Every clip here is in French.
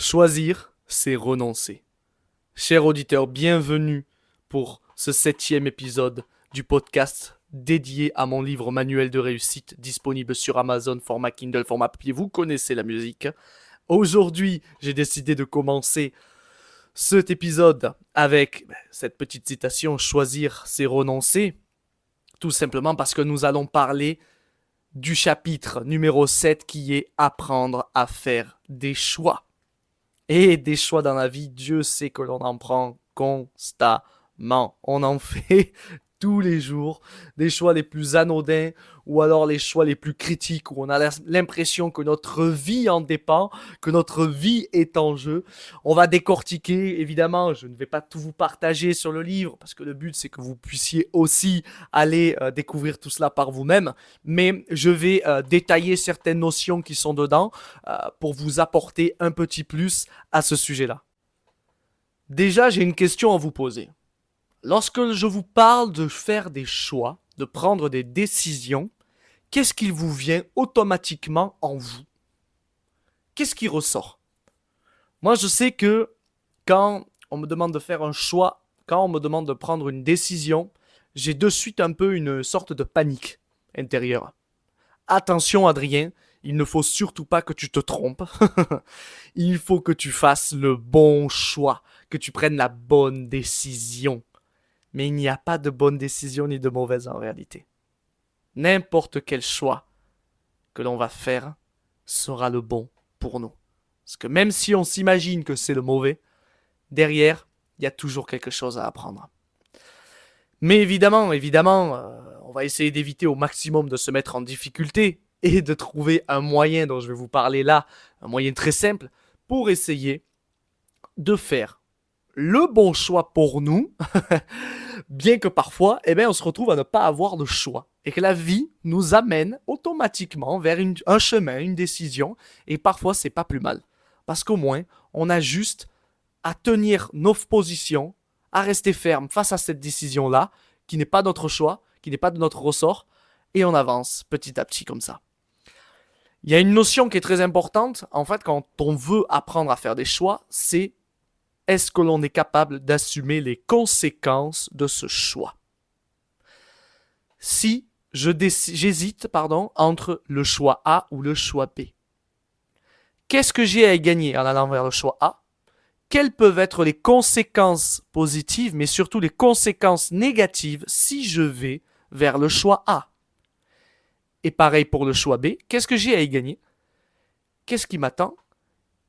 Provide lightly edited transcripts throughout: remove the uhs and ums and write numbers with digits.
Choisir, c'est renoncer. Chers auditeurs, bienvenue pour ce 7e épisode du podcast dédié à mon livre Manuel de réussite, disponible sur Amazon, format Kindle, format papier. Vous connaissez la musique. Aujourd'hui, j'ai décidé de commencer cet épisode avec cette petite citation « Choisir, c'est renoncer », tout simplement parce que nous allons parler du chapitre numéro 7 qui est « Apprendre à faire des choix ». Et des choix dans la vie, Dieu sait que l'on en prend constamment. On en fait tous les jours, des choix les plus anodins ou alors les choix les plus critiques où on a l'impression que notre vie en dépend, que notre vie est en jeu. On va décortiquer, évidemment, je ne vais pas tout vous partager sur le livre parce que le but c'est que vous puissiez aussi aller découvrir tout cela par vous-même, mais je vais détailler certaines notions qui sont dedans pour vous apporter un petit plus à ce sujet-là. Déjà, j'ai une question à vous poser. Lorsque je vous parle de faire des choix, de prendre des décisions, qu'est-ce qu'il vous vient automatiquement en vous? Qu'est-ce qui ressort? Moi, je sais que quand on me demande de faire un choix, quand on me demande de prendre une décision, j'ai de suite un peu une sorte de panique intérieure. Attention, Adrien, il ne faut surtout pas que tu te trompes. Il faut que tu fasses le bon choix, que tu prennes la bonne décision. Mais il n'y a pas de bonne décision ni de mauvaise en réalité. N'importe quel choix que l'on va faire sera le bon pour nous. Parce que même si on s'imagine que c'est le mauvais, derrière, il y a toujours quelque chose à apprendre. Mais évidemment, on va essayer d'éviter au maximum de se mettre en difficulté et de trouver un moyen dont je vais vous parler là, un moyen très simple, pour essayer de faire le bon choix pour nous, bien que parfois, on se retrouve à ne pas avoir de choix. Et que la vie nous amène automatiquement vers un chemin, une décision, et parfois c'est pas plus mal. Parce qu'au moins, on a juste à tenir nos positions, à rester ferme face à cette décision-là, qui n'est pas notre choix, qui n'est pas de notre ressort, et on avance petit à petit comme ça. Il y a une notion qui est très importante, en fait, quand on veut apprendre à faire des choix, c'est est-ce que l'on est capable d'assumer les conséquences de ce choix? Si j'hésite entre le choix A ou le choix B, qu'est-ce que j'ai à y gagner en allant vers le choix A? Quelles peuvent être les conséquences positives, mais surtout les conséquences négatives si je vais vers le choix A? Et pareil pour le choix B, qu'est-ce que j'ai à y gagner? Qu'est-ce qui m'attend?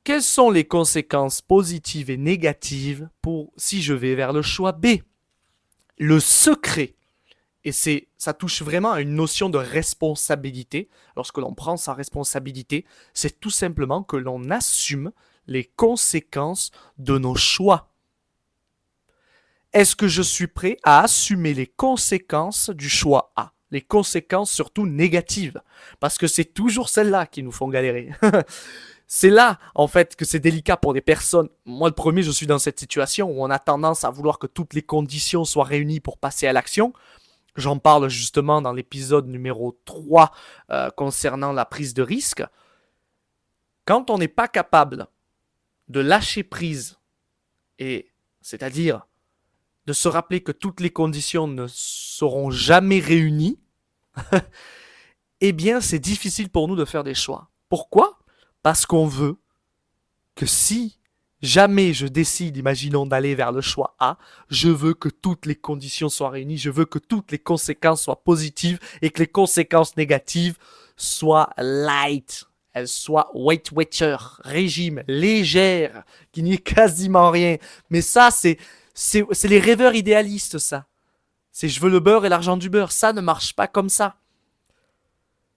Quelles sont les conséquences positives et négatives si je vais vers le choix B? Le secret, et ça touche vraiment à une notion de responsabilité, lorsque l'on prend sa responsabilité, c'est tout simplement que l'on assume les conséquences de nos choix. Est-ce que je suis prêt à assumer les conséquences du choix A? Les conséquences surtout négatives, parce que c'est toujours celles-là qui nous font galérer. C'est là, en fait, que c'est délicat pour des personnes. Moi, le premier, je suis dans cette situation où on a tendance à vouloir que toutes les conditions soient réunies pour passer à l'action. J'en parle justement dans l'épisode numéro 3 concernant la prise de risque. Quand on n'est pas capable de lâcher prise, et c'est-à-dire de se rappeler que toutes les conditions ne seront jamais réunies, eh bien, c'est difficile pour nous de faire des choix. Pourquoi ? Parce qu'on veut que si jamais je décide, imaginons, d'aller vers le choix A, je veux que toutes les conditions soient réunies, je veux que toutes les conséquences soient positives et que les conséquences négatives soient light. Elles soient Weight Watcher, régime, légère, qu'il n'y ait quasiment rien. Mais ça, c'est les rêveurs idéalistes, ça. C'est je veux le beurre et l'argent du beurre. Ça ne marche pas comme ça.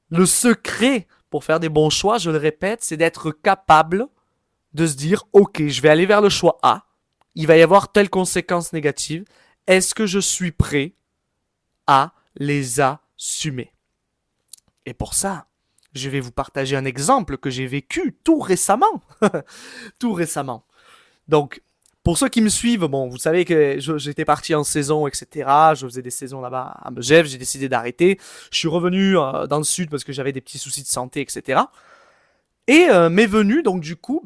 Le secret pour faire des bons choix, je le répète, c'est d'être capable de se dire « Ok, je vais aller vers le choix A. Il va y avoir telles conséquences négatives. Est-ce que je suis prêt à les assumer ?» Et pour ça, je vais vous partager un exemple que j'ai vécu tout récemment. Tout récemment. Donc, pour ceux qui me suivent, bon, vous savez que j'étais parti en saison, etc. Je faisais des saisons là-bas à Megève, j'ai décidé d'arrêter. Je suis revenu dans le sud parce que j'avais des petits soucis de santé, etc. Et m'est venu, donc du coup,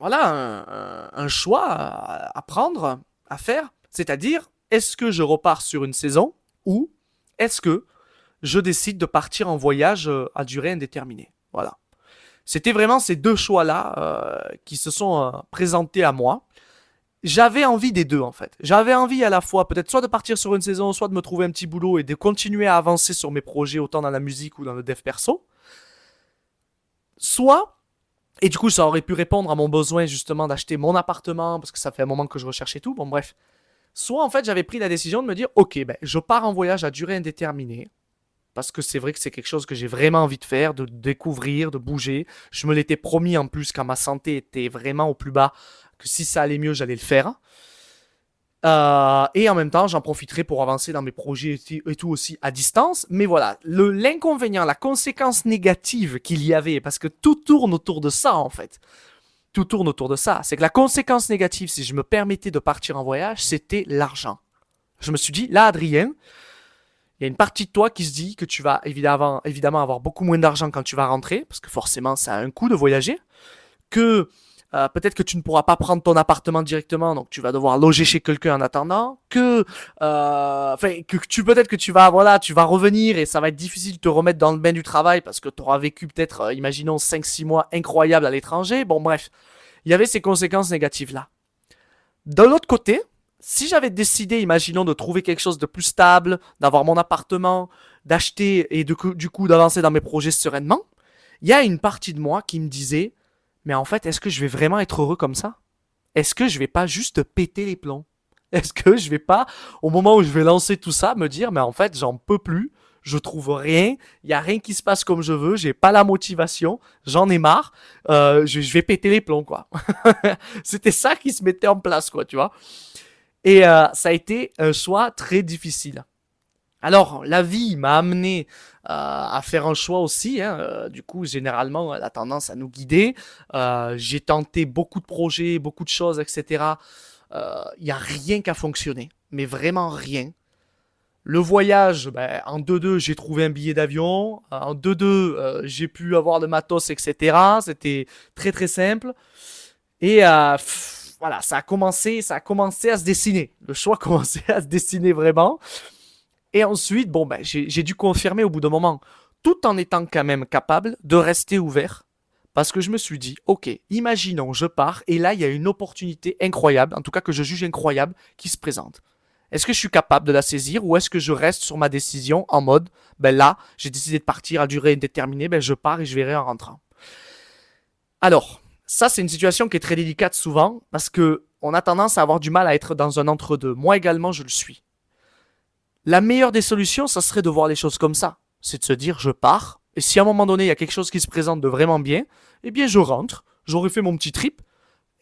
un choix à prendre, à faire. C'est-à-dire, est-ce que je repars sur une saison ou est-ce que je décide de partir en voyage à durée indéterminée. Voilà. C'était vraiment ces deux choix-là qui se sont présentés à moi. J'avais envie des deux en fait. J'avais envie à la fois peut-être soit de partir sur une saison, soit de me trouver un petit boulot et de continuer à avancer sur mes projets autant dans la musique ou dans le dev perso. Soit, et du coup ça aurait pu répondre à mon besoin justement d'acheter mon appartement parce que ça fait un moment que je recherchais tout. Bon bref. Soit en fait j'avais pris la décision de me dire ok ben je pars en voyage à durée indéterminée parce que c'est vrai que c'est quelque chose que j'ai vraiment envie de faire, de découvrir, de bouger. Je me l'étais promis en plus quand ma santé était vraiment au plus bas, que si ça allait mieux, j'allais le faire. Et en même temps, j'en profiterai pour avancer dans mes projets et tout aussi à distance. Mais voilà, l'inconvénient, la conséquence négative qu'il y avait, parce que tout tourne autour de ça en fait. Tout tourne autour de ça. C'est que la conséquence négative, si je me permettais de partir en voyage, c'était l'argent. Je me suis dit, là, Adrien, il y a une partie de toi qui se dit que tu vas évidemment avoir beaucoup moins d'argent quand tu vas rentrer, parce que forcément ça a un coût de voyager, que peut-être que tu ne pourras pas prendre ton appartement directement, donc tu vas devoir loger chez quelqu'un en attendant, peut-être que tu vas revenir et ça va être difficile de te remettre dans le bain du travail parce que tu auras vécu peut-être, imaginons 5-6 mois incroyables à l'étranger. Bon bref, il y avait ces conséquences négatives là. De l'autre côté, si j'avais décidé, imaginons, de trouver quelque chose de plus stable, d'avoir mon appartement, d'acheter et du coup d'avancer dans mes projets sereinement, il y a une partie de moi qui me disait, mais en fait, est-ce que je vais vraiment être heureux comme ça? Est-ce que je vais pas juste péter les plombs? Est-ce que je vais pas, au moment où je vais lancer tout ça, me dire, mais en fait, j'en peux plus, je trouve rien, il y a rien qui se passe comme je veux, j'ai pas la motivation, j'en ai marre, je vais péter les plombs, quoi. C'était ça qui se mettait en place, quoi, tu vois. Et ça a été un choix très difficile. Alors, la vie m'a amené à faire un choix aussi. Hein. Du coup, généralement, elle a tendance à nous guider. J'ai tenté beaucoup de projets, beaucoup de choses, etc. Il n'y a rien qui a fonctionné, mais vraiment rien. Le voyage, ben, en 2-2, j'ai trouvé un billet d'avion. En 2-2, j'ai pu avoir le matos, etc. C'était très très simple. Et voilà, ça a commencé à se dessiner. Le choix commençait à se dessiner vraiment. Et ensuite, bon, ben, j'ai dû confirmer au bout d'un moment, tout en étant quand même capable de rester ouvert. Parce que je me suis dit, ok, imaginons, je pars, et là, il y a une opportunité incroyable, en tout cas que je juge incroyable, qui se présente. Est-ce que je suis capable de la saisir ou est-ce que je reste sur ma décision en mode, ben là, j'ai décidé de partir à durée indéterminée, ben je pars et je verrai en rentrant. Alors, ça, c'est une situation qui est très délicate souvent parce que on a tendance à avoir du mal à être dans un entre-deux. Moi également, je le suis. La meilleure des solutions, ça serait de voir les choses comme ça. C'est de se dire, je pars, et si à un moment donné, il y a quelque chose qui se présente de vraiment bien, eh bien, je rentre, j'aurai fait mon petit trip,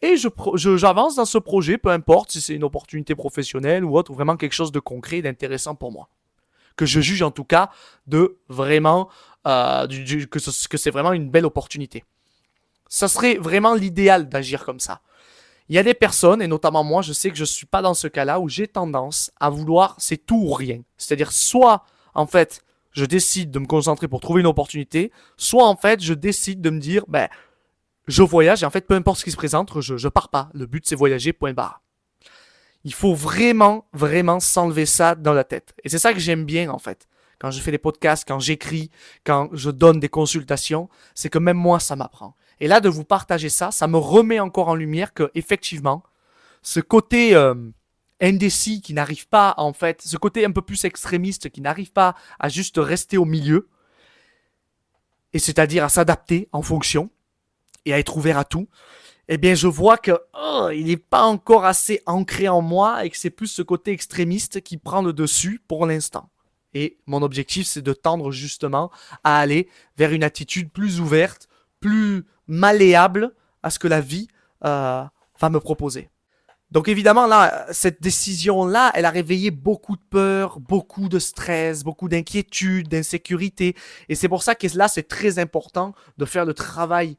et j'avance dans ce projet, peu importe si c'est une opportunité professionnelle ou autre, ou vraiment quelque chose de concret et d'intéressant pour moi. Que je juge en tout cas de vraiment, que c'est vraiment une belle opportunité. Ça serait vraiment l'idéal d'agir comme ça. Il y a des personnes, et notamment moi, je sais que je ne suis pas dans ce cas-là, où j'ai tendance à vouloir c'est tout ou rien. C'est-à-dire soit, en fait, je décide de me concentrer pour trouver une opportunité, soit, en fait, je décide de me dire, ben, je voyage, et en fait, peu importe ce qui se présente, je pars pas. Le but, c'est voyager, point barre. Il faut vraiment, vraiment s'enlever ça dans la tête. Et c'est ça que j'aime bien, en fait. Quand je fais des podcasts, quand j'écris, quand je donne des consultations, c'est que même moi, ça m'apprend. Et là, de vous partager ça, ça me remet encore en lumière que, effectivement, ce côté indécis qui n'arrive pas, en fait, ce côté un peu plus extrémiste qui n'arrive pas à juste rester au milieu, et c'est-à-dire à s'adapter en fonction et à être ouvert à tout, eh bien, je vois que il n'est pas encore assez ancré en moi et que c'est plus ce côté extrémiste qui prend le dessus pour l'instant. Et mon objectif, c'est de tendre justement à aller vers une attitude plus ouverte, plus malléable à ce que la vie va me proposer. Donc évidemment, là, cette décision-là, elle a réveillé beaucoup de peur, beaucoup de stress, beaucoup d'inquiétude, d'insécurité. Et c'est pour ça que là, c'est très important de faire le travail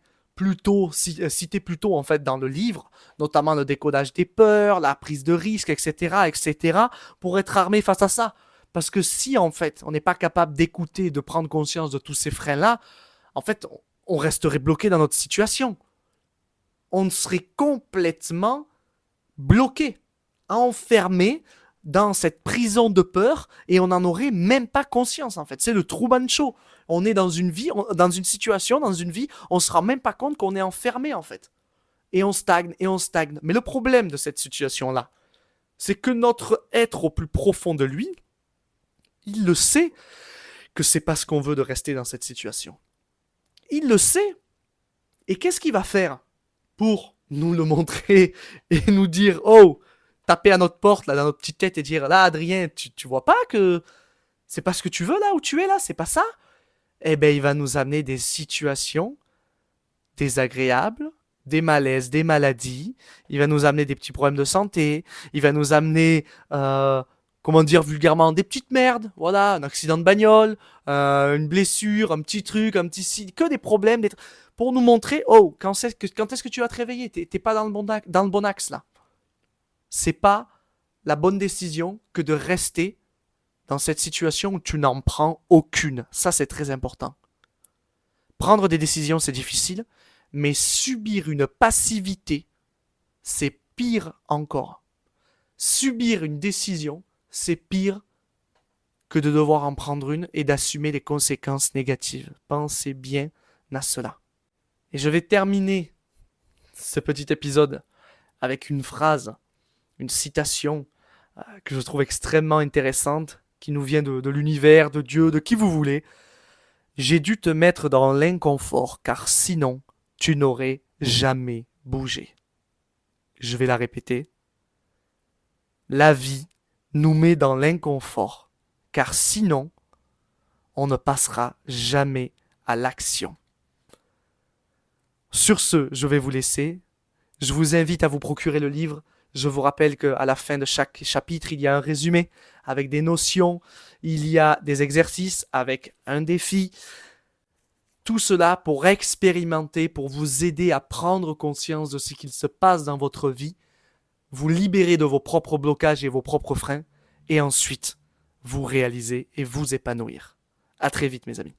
cité plus tôt en fait dans le livre, notamment le décodage des peurs, la prise de risque, etc., pour être armé face à ça. Parce que si en fait on n'est pas capable d'écouter, de prendre conscience de tous ces freins-là, en fait on resterait bloqué dans notre situation. on serait complètement bloqué, enfermé dans cette prison de peur et on n'en aurait même pas conscience en fait. C'est le Truman Show. On est dans une vie, dans une situation, dans une vie, on se rend même pas compte qu'on est enfermé en fait. Et on stagne, et on stagne. Mais le problème de cette situation-là, c'est que notre être au plus profond de lui, il le sait que c'est pas ce qu'on veut de rester dans cette situation. Il le sait. Et qu'est-ce qu'il va faire pour nous le montrer et nous dire, oh, taper à notre porte, là, dans notre petite tête et dire, là, Adrien, tu vois pas que c'est pas ce que tu veux, là, où tu es, là, c'est pas ça? Eh ben, il va nous amener des situations désagréables, des malaises, des maladies. Il va nous amener des petits problèmes de santé. Il va nous amener, comment dire vulgairement, des petites merdes. Voilà, un accident de bagnole, une blessure, un petit truc, un petit... Que des problèmes, pour nous montrer, oh, quand est-ce que tu vas te réveiller? T'es pas dans le bon axe, là. C'est pas la bonne décision que de rester dans cette situation où tu n'en prends aucune. Ça, c'est très important. Prendre des décisions, c'est difficile, mais subir une passivité, c'est pire encore. Subir une décision, c'est pire que de devoir en prendre une et d'assumer les conséquences négatives. Pensez bien à cela. Et je vais terminer ce petit épisode avec une phrase, une citation que je trouve extrêmement intéressante, qui nous vient de l'univers, de Dieu, de qui vous voulez. J'ai dû te mettre dans l'inconfort, car sinon, tu n'aurais jamais bougé. Je vais la répéter. La vie nous met dans l'inconfort, car sinon, on ne passera jamais à l'action. Sur ce, je vais vous laisser. Je vous invite à vous procurer le livre. Je vous rappelle qu'à la fin de chaque chapitre, il y a un résumé avec des notions, il y a des exercices avec un défi. Tout cela pour expérimenter, pour vous aider à prendre conscience de ce qu'il se passe dans votre vie, vous libérer de vos propres blocages et vos propres freins, et ensuite vous réaliser et vous épanouir. À très vite mes amis.